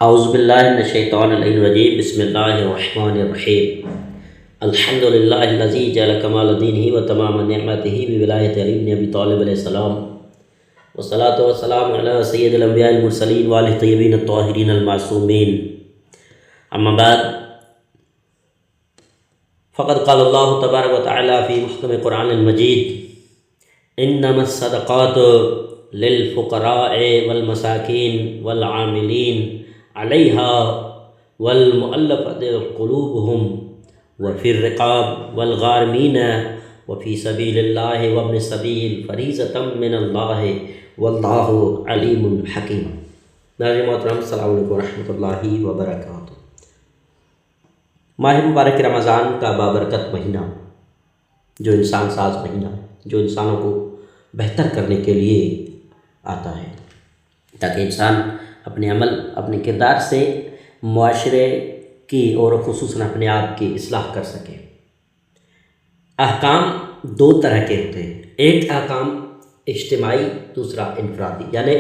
اعوذ باللہ من الشیطان الرجیم بسم اللہ الرحمن الرحیم الحمد للہ الذی جعل کمال دینہ و تمام نعمتہ بولایۃ علی بن ابی طالب علیہ السلام والصلاۃ والسلام علی سید الانبیاء المرسلین وآلہ الطیبین الطاہرین المعصومین اما بعد فقد قال اللہ تبارک و تعالی فی محکم قرآن المجید انما الصدقات للفقراء والمساکین والعاملین علیہا والمؤلفۃ قلوبہم وفی الرقاب والغارمین وفی سبیل اللہ وابن السبیل فریضۃ من اللہ واللہ علیم حکیم۔ ناظرین محترم السلام علیکم ورحمۃ اللہ وبرکاتہ۔ ماہ مبارک رمضان کا بابرکت مہینہ، جو انسان ساز مہینہ ہے، جو انسانوں کو بہتر کرنے کے لیے آتا ہے تاکہ انسان اپنے عمل اپنے کردار سے معاشرے کی اور خصوصاً اپنے آپ کی اصلاح کر سکے۔ احکام دو طرح کے ہوتے ہیں، ایک احکام اجتماعی، دوسرا انفرادی، یعنی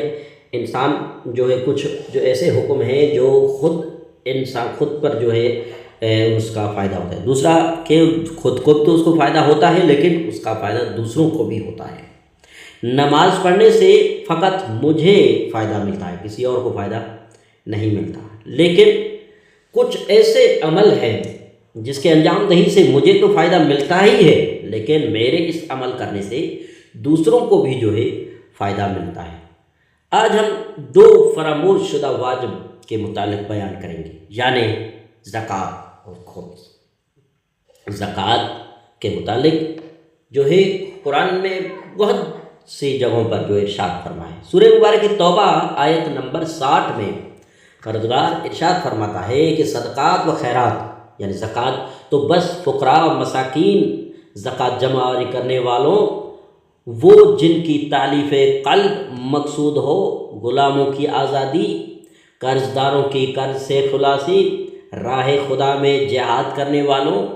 انسان جو ہے کچھ جو ایسے حکم ہیں جو انسان خود پر جو ہے اس کا فائدہ ہوتا ہے، دوسرا کہ خود کو تو اس کو فائدہ ہوتا ہے لیکن اس کا فائدہ دوسروں کو بھی ہوتا ہے۔ نماز پڑھنے سے فقط مجھے فائدہ ملتا ہے، کسی اور کو فائدہ نہیں ملتا، لیکن کچھ ایسے عمل ہیں جس کے انجام دہی سے مجھے تو فائدہ ملتا ہی ہے لیکن میرے اس عمل کرنے سے دوسروں کو بھی جو ہے فائدہ ملتا ہے۔ آج ہم دو فراموش شدہ واجب کے متعلق بیان کریں گے، یعنی زکوٰۃ اور خمس۔ زکوٰۃ کے متعلق جو ہے قرآن میں بہت سی جگہوں پر جو ارشاد فرمائے۔ سورہ مبارک توبہ آیت نمبر 60 میں پروردگار ارشاد فرماتا ہے کہ صدقات و خیرات یعنی زکوٰۃ تو بس فقراء و مساکین، زکوٰۃ جمع کرنے والوں، وہ جن کی تالیف قلب مقصود ہو، غلاموں کی آزادی، قرض داروں کی قرض سے خلاصی، راہ خدا میں جہاد کرنے والوں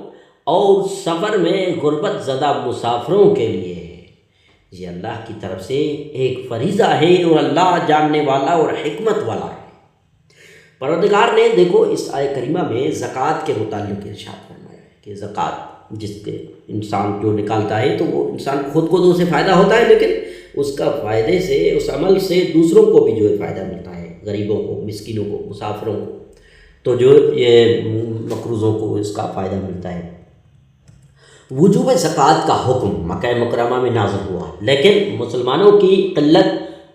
اور سفر میں غربت زدہ مسافروں کے لیے ہے۔ یہ اللہ کی طرف سے ایک فریضہ ہے اور اللہ جاننے والا اور حکمت والا ہے۔ پروردگار نے دیکھو اس آیت کریمہ میں زکوٰۃ کے متعلق ارشاد فرمایا ہے کہ زکوٰۃ جس کے انسان جو نکالتا ہے تو وہ انسان خود کو تو اسے فائدہ ہوتا ہے لیکن اس کا فائدے سے، اس عمل سے دوسروں کو بھی جو ہے فائدہ ملتا ہے، غریبوں کو، مسکینوں کو، مسافروں کو، تو جو یہ مقروضوں کو اس کا فائدہ ملتا ہے۔ وجوب زکوٰۃ کا حکم مکہ مکرمہ میں نازل ہوا، لیکن مسلمانوں کی قلت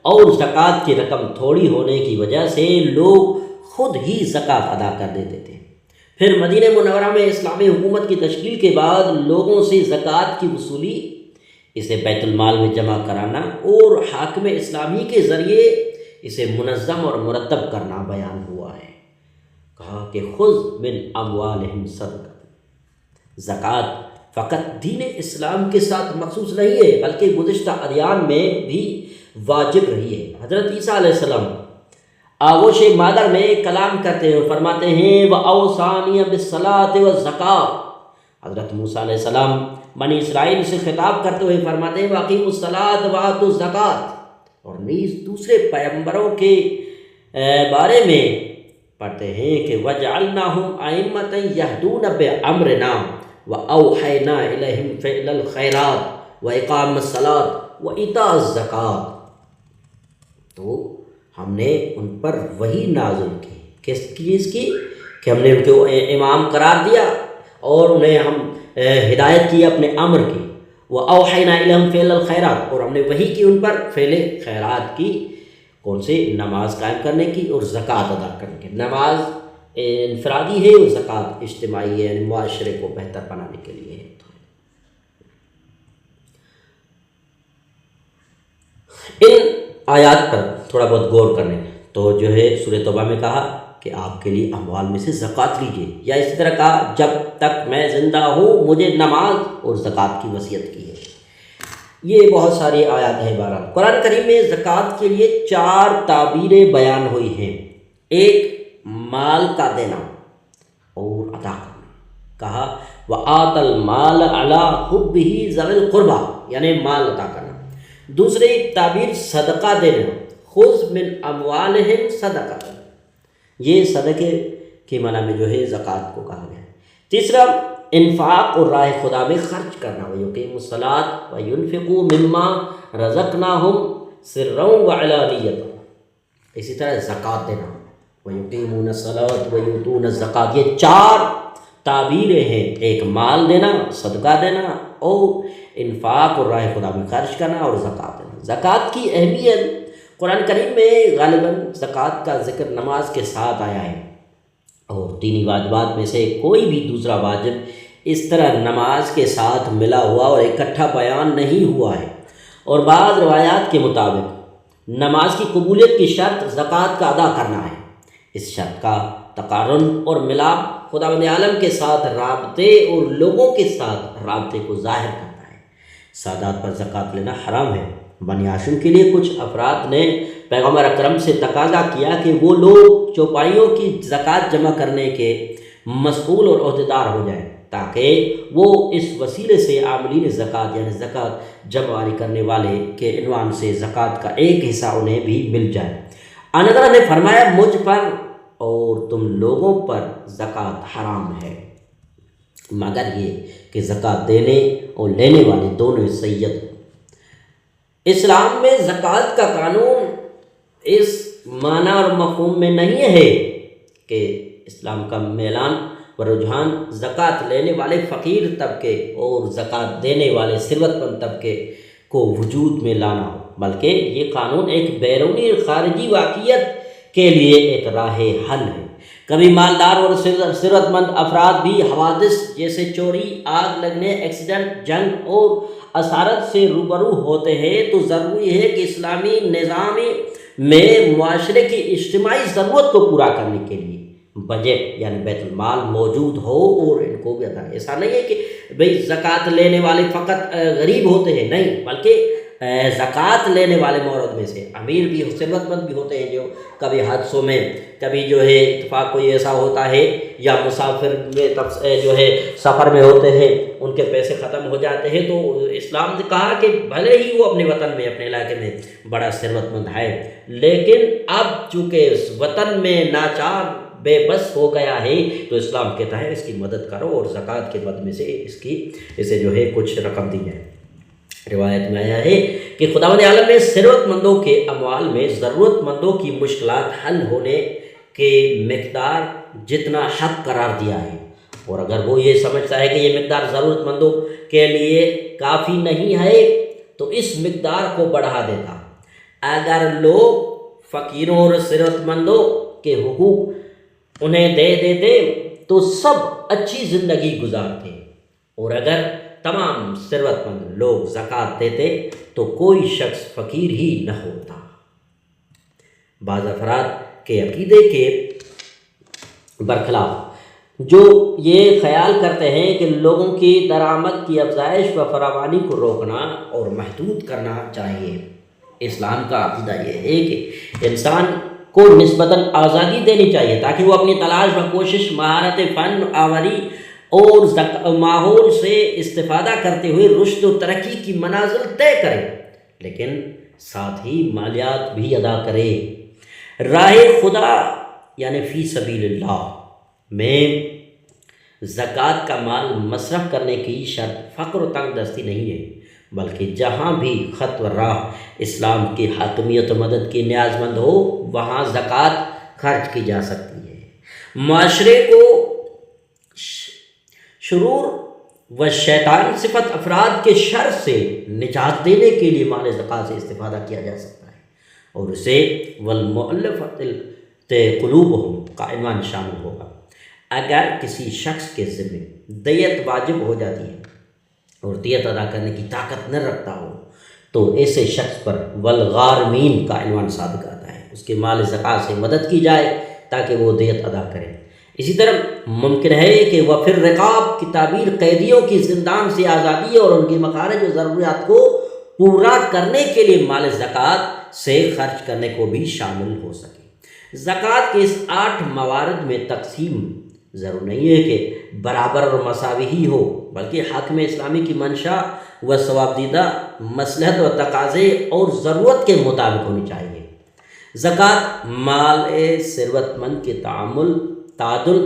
اور زکوٰۃ کی رقم تھوڑی ہونے کی وجہ سے لوگ خود ہی زکوٰۃ ادا کر دیتے تھے۔ پھر مدینہ منورہ میں اسلامی حکومت کی تشکیل کے بعد لوگوں سے زکوٰۃ کی وصولی، اسے بیت المال میں جمع کرانا اور حاکم اسلامی کے ذریعے اسے منظم اور مرتب کرنا بیان ہوا ہے۔ کہا کہ خذ من اموالہم صدقۃ۔ زکوٰۃ فقط دین اسلام کے ساتھ مخصوص نہیں ہے بلکہ گزشتہ ادیان میں بھی واجب رہی ہے۔ حضرت عیسیٰ علیہ السلام آغوش مادر میں کلام کرتے ہوئے فرماتے ہیں وَأَوْصَانِيَ بِالصَّلَاةِ وَالزَّكَاةِ۔ حضرت موسیٰ علیہ السلام بنی اسرائیل سے خطاب کرتے ہوئے فرماتے ہیں وَأَقِیمُوا الصَّلَاةَ وَآتُوا الزَّكَاةَ، اور نیز دوسرے پیغمبروں کے بارے میں پڑھتے ہیں کہ وَجَعَلْنَاهُمْ أَئِمَّةً يَهْدُونَ بِأَمْرِنَا وَأَوْحَيْنَا إِلَيْهِمْ فِعْلَ الْخَيْرَاتِ وَإِقَامَ الصَّلَاةِ وَإِيتَاءَ الزَّكَاةِ۔ تو ہم نے ان پر وہی نازل کی، کس چیز کی؟ کہ ہم نے ان کو امام قرار دیا اور انہیں ہم ہدایت کی اپنے امر کی۔ وَأَوْحَيْنَا إِلَيْهِمْ فِعْلَ الْخَيْرَاتِ، اور ہم نے وہی کی ان پر فعل خیرات کی، کون سے؟ نماز قائم کرنے کی اور زکوٰۃ ادا کرنے کی۔ نماز انفرادی ہے اور زکوٰۃ اجتماعی ہے، یعنی معاشرے کو بہتر بنانے کے لیے ہے۔ ان آیات پر تھوڑا بہت غور کرنے تو جو ہے سورہ توبہ میں کہا کہ آپ کے لیے اموال میں سے زکوٰۃ لیجیے، یا اسی طرح کہا جب تک میں زندہ ہوں مجھے نماز اور زکوٰۃ کی وصیت کی ہے۔ یہ بہت ساری آیات ہیں۔ بہرحال قرآن کریم میں زکوٰۃ کے لیے 4 تعبیریں بیان ہوئی ہیں۔ ایک مال کا دینا اور ادا کرنا، کہا وَآتَ الْمَالَ عَلَىٰ حُبِّهِ ذَوِي الْقُرْبَىٰ، یعنی مال ادا کرنا۔ دوسری تعبیر صدقہ دینا، خذ من اموالہم صدقۃ، یہ صدقے کی معنی میں جو ہے زکوٰۃ کو کہا گیا ہے۔ تیسرا، انفاق اور راہ خدا میں خرچ کرنا، وَيُقِيمُوا الصَّلَاةَ وَيُنْفِقُوا مِمَّا رَزَقْنَاهُمْ سِرًّا وَعَلَانِيَةً۔ اسی طرح زکوٰۃ دینا، وَيُقِيمُونَ الصَّلَاةَ وَيُؤْتُونَ الزَّكَاةَ، یہ 4 تعبیریں ہیں، ایک مال دینا، صدقہ دینا، اور انفاق اور راہ خدا میں خرچ کرنا، اور زکوٰۃ دینا۔ زکوٰۃ کی اہمیت قرآن کریم میں غالباً زکوٰۃ کا ذکر نماز کے ساتھ آیا ہے، اور دینی واجبات میں سے کوئی بھی دوسرا واجب اس طرح نماز کے ساتھ ملا ہوا اور اکٹھا بیان نہیں ہوا ہے۔ اور بعض روایات کے مطابق نماز کی قبولیت کی شرط زکوٰۃ کا ادا کرنا ہے۔ اس شرط کا تقارن اور ملاپ خداوند عالم کے ساتھ رابطے اور لوگوں کے ساتھ رابطے کو ظاہر کرتا ہے۔ سادات پر زکوٰۃ لینا حرام ہے۔ بنی ہاشم کے لیے کچھ افراد نے پیغمبر اکرم سے تقاضا کیا کہ وہ لوگ چوپائیوں کی زکوٰۃ جمع کرنے کے مسئول اور عہدیدار ہو جائیں، تاکہ وہ اس وسیلے سے عاملین زکوٰۃ یعنی زکوٰۃ جمع کرنے والے کے عنوان سے زکوٰۃ کا ایک حصہ انہیں بھی مل جائے۔ اللہ تعالیٰ نے فرمایا، مجھ پر اور تم لوگوں پر زکوٰۃ حرام ہے، مگر یہ کہ زکوٰۃ دینے اور لینے والے دونوں سید ہوں۔ اسلام میں زکوٰۃ کا قانون اس معنی اور مفہوم میں نہیں ہے کہ اسلام کا میلان و رجحان زکوٰۃ لینے والے فقیر طبقے اور زکوٰۃ دینے والے ثروت مند طبقے کو وجود میں لانا ہو، بلکہ یہ قانون ایک بیرونی اور خارجی واقعیت کے لیے ایک راہ حل ہے۔ کبھی مالدار اور ثروت مند افراد بھی حوادث جیسے چوری، آگ لگنے، ایکسیڈنٹ، جنگ اور اسارت سے روبرو ہوتے ہیں، تو ضروری ہے کہ اسلامی نظام میں معاشرے کی اجتماعی ضرورت کو پورا کرنے کے لیے بجٹ یعنی بیت المال موجود ہو اور ان کو بھی ادا۔ ایسا نہیں ہے کہ بھئی زکوٰۃ لینے والے فقط غریب ہوتے ہیں، نہیں، بلکہ زکوٰۃ لینے والے مورد میں سے امیر بھی ثروت مند بھی ہوتے ہیں، جو کبھی حادثوں میں، کبھی جو ہے اتفاق کوئی ایسا ہوتا ہے، یا مسافر میں جو ہے سفر میں ہوتے ہیں، ان کے پیسے ختم ہو جاتے ہیں، تو اسلام نے کہا کہ بھلے ہی وہ اپنے وطن میں، اپنے علاقے میں بڑا ثروت مند ہے، لیکن اب چونکہ اس وطن میں ناچار بے بس ہو گیا ہے، تو اسلام کہتا ہے اس کی مدد کرو، اور زکوٰۃ کے مد میں سے اسے جو ہے کچھ رقم دی جائے۔ روایت میں آیا ہے کہ خداوند عالم نے ثروت مندوں کے اموال میں ضرورت مندوں کی مشکلات حل ہونے کے مقدار جتنا حق قرار دیا ہے، اور اگر وہ یہ سمجھتا ہے کہ یہ مقدار ضرورت مندوں کے لیے کافی نہیں ہے تو اس مقدار کو بڑھا دیتا۔ اگر لوگ فقیروں اور ثروت مندوں کے حقوق انہیں دے دیتے تو سب اچھی زندگی گزارتے، اور اگر تمام ثروت مند لوگ زکوٰۃ دیتے تو کوئی شخص فقیر ہی نہ ہوتا۔ بعض افراد کے عقیدے کے برخلاف جو یہ خیال کرتے ہیں کہ لوگوں کی درآمد کی افزائش و فراوانی کو روکنا اور محدود کرنا چاہیے، اسلام کا عقیدہ یہ ہے کہ انسان کو نسبتاً آزادی دینی چاہیے تاکہ وہ اپنی تلاش و کوشش، مہارت، فن آوری اور ماحول سے استفادہ کرتے ہوئے رشد و ترقی کی منازل طے کرے، لیکن ساتھ ہی مالیات بھی ادا کرے۔ راہ خدا یعنی فی سبیل اللہ میں زکوٰۃ کا مال مصرف کرنے کی شرط فقر و تنگ دستی نہیں ہے، بلکہ جہاں بھی خط و راہ اسلام کی حاکمیت و مدد کی نیاز مند ہو وہاں زکوٰۃ خرچ کی جا سکتی ہے۔ معاشرے کو شرور و شیطان صفت افراد کے شر سے نجات دینے کے لیے مال زکوٰۃ سے استفادہ کیا جا سکتا ہے، اور اسے والمؤلفۃ قلوبہم کا عنوان شامل ہوگا۔ اگر کسی شخص کے ذمہ دیت واجب ہو جاتی ہے اور دیت ادا کرنے کی طاقت نہ رکھتا ہو تو ایسے شخص پر والغارمین کا عنوان صادق آتا ہے، اس کے مال زکوٰۃ سے مدد کی جائے تاکہ وہ دیت ادا کرے۔ اسی طرح ممکن ہے کہ وفر رقاب کی تعبیر قیدیوں کی زندان سے آزادی اور ان کی مخارج و ضروریات کو پورا کرنے کے لیے مال زکوٰۃ سے خرچ کرنے کو بھی شامل ہو سکے۔ زکوٰۃ کے اس 8 موارد میں تقسیم ضرور نہیں ہے کہ برابر اور مساوی ہی ہو، بلکہ حاکم اسلامی کی منشا و ثواب دیدہ مصلحت و تقاضے اور ضرورت کے مطابق ہونی چاہیے۔ زکوٰۃ مال ثروت مند کے تعادل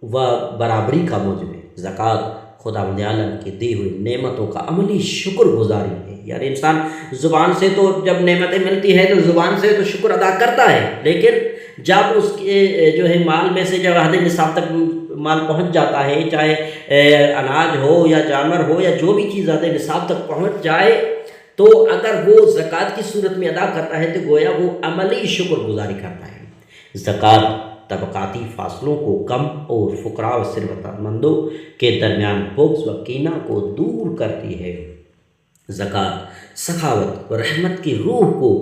و برابری کا موجب ہے۔ زکوٰۃ خداوند عالم کی دی ہوئی نعمتوں کا عملی شکر گزاری ہے۔ یعنی انسان زبان سے تو جب نعمتیں ملتی ہے تو زبان سے تو شکر ادا کرتا ہے، لیکن جب اس کے جو ہے مال میں سے جب حد نصاب تک مال پہنچ جاتا ہے، چاہے اناج ہو یا جانور ہو یا جو بھی چیز حد نصاب تک پہنچ جائے، تو اگر وہ زکوٰۃ کی صورت میں ادا کرتا ہے تو گویا وہ عملی شکر گزاری کرتا ہے۔ زکوٰۃ طبقاتی فاصلوں کو کم اور فقراء و ثروت مندوں کے درمیان بغض و کینہ کو دور کرتی ہے۔ زکوٰۃ سخاوت و رحمت کی روح کو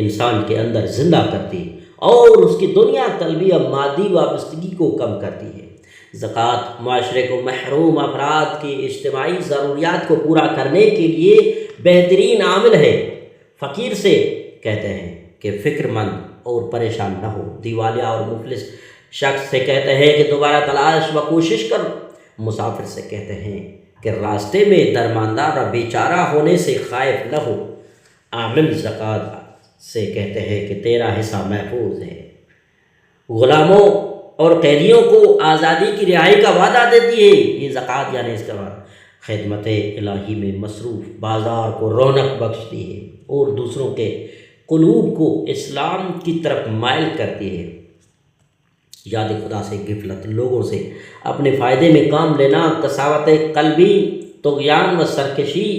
انسان کے اندر زندہ کرتی اور اس کی دنیا طلبی و مادی وابستگی کو کم کرتی ہے۔ زکوٰۃ معاشرے کو محروم افراد کی اجتماعی ضروریات کو پورا کرنے کے لیے بہترین عامل ہے۔ فقیر سے کہتے ہیں کہ فکر مند اور پریشان نہ ہو، دیوالیہ اور مفلس شخص سے کہتے ہیں کہ دوبارہ تلاش و کوشش کر، مسافر سے کہتے ہیں کہ راستے میں درماندار و بیچارہ ہونے سے خائف نہ ہو، عامل زکوٰۃ سے کہتے ہیں کہ تیرا حصہ محفوظ ہے، غلاموں اور قیدیوں کو آزادی کی رہائی کا وعدہ دیتی ہے۔ یہ زکوٰۃ یعنی اس کا بعد خدمت الہی میں مصروف بازار کو رونق بخشتی ہے اور دوسروں کے قلوب کو اسلام کی طرف مائل کرتی ہے۔ یاد خدا سے غفلت، لوگوں سے اپنے فائدے میں کام لینا، قساوت قلبی، طغیان و سرکشی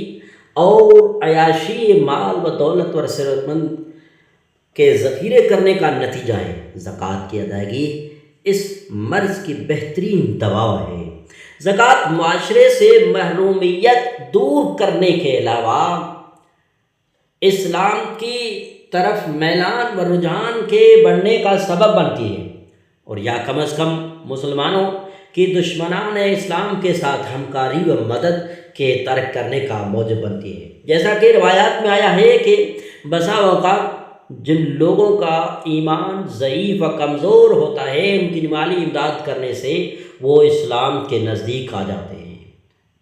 اور عیاشی مال و دولت و ثروت مند کے ذخیرے کرنے کا نتیجہ ہے۔ زکوٰۃ کی ادائیگی اس مرض کی بہترین دوا ہے۔ زکوٰۃ معاشرے سے محرومیت دور کرنے کے علاوہ اسلام کی طرف میلان و رجحان کے بڑھنے کا سبب بنتی ہے، اور یا کم از کم مسلمانوں کی دشمنان اسلام کے ساتھ ہمکاری و مدد کے ترک کرنے کا موجب بنتی ہے۔ جیسا کہ روایات میں آیا ہے کہ بسا اوقات جن لوگوں کا ایمان ضعیف و کمزور ہوتا ہے، ان کی مالی امداد کرنے سے وہ اسلام کے نزدیک آ جاتے ہیں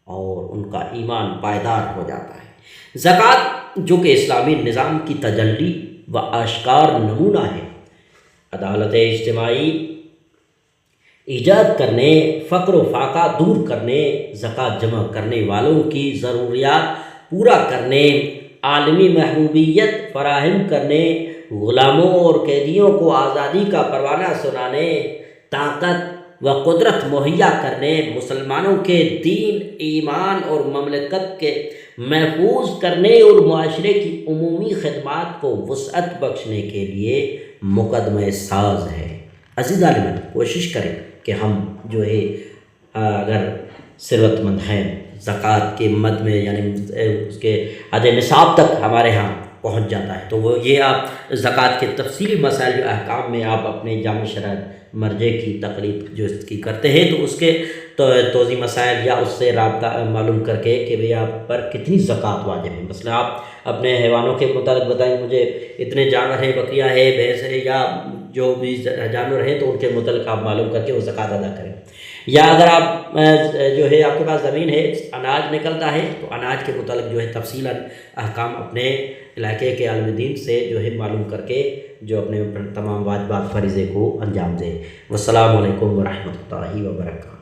اور ان کا ایمان پائیدار ہو جاتا ہے۔ زکوٰۃ جو کہ اسلامی نظام کی تجلی و آشکار نمونہ ہے، عدالت اجتماعی ایجاد کرنے، فقر و فاقہ دور کرنے، زکوٰۃ جمع کرنے والوں کی ضروریات پورا کرنے، عالمی محبوبیت فراہم کرنے، غلاموں اور قیدیوں کو آزادی کا پروانہ سنانے، طاقت و قدرت مہیا کرنے، مسلمانوں کے دین، ایمان اور مملکت کے محفوظ کرنے اور معاشرے کی عمومی خدمات کو وسعت بخشنے کے لیے مقدمہ ساز ہے۔ عزیز عالمان، کوشش کریں کہ ہم جو ہے اگر ثروت مند ہیں، زکوٰۃ کے مد میں یعنی اس کے حد نصاب تک ہمارے ہاں پہنچ جاتا ہے، تو وہ یہ آپ زکوٰۃ کے تفصیلی مسائل جو احکام میں آپ اپنے جامع شرائط مرجع کی تقلید جو اس کی کرتے ہیں، تو اس کے توضیح مسائل یا اس سے رابطہ معلوم کر کے کہ بھئی آپ پر کتنی زکوٰۃ واجب ہے۔ مثلا آپ اپنے حیوانوں کے متعلق بتائیں، مجھے اتنے جانور ہیں، بکریاں ہیں، بھینس ہے، یا جو بھی جانور ہیں، تو ان کے متعلق آپ معلوم کر کے وہ زکوٰۃ ادا کریں۔ یا اگر آپ جو ہے آپ کے پاس زمین ہے، اناج نکلتا ہے، تو اناج کے متعلق جو ہے تفصیلاً احکام اپنے علاقے کے عالم دین سے جو ہے معلوم کر کے جو اپنے تمام واجبات فریضے کو انجام دیں۔ والسلام علیکم ورحمۃ اللہ وبرکاتہ۔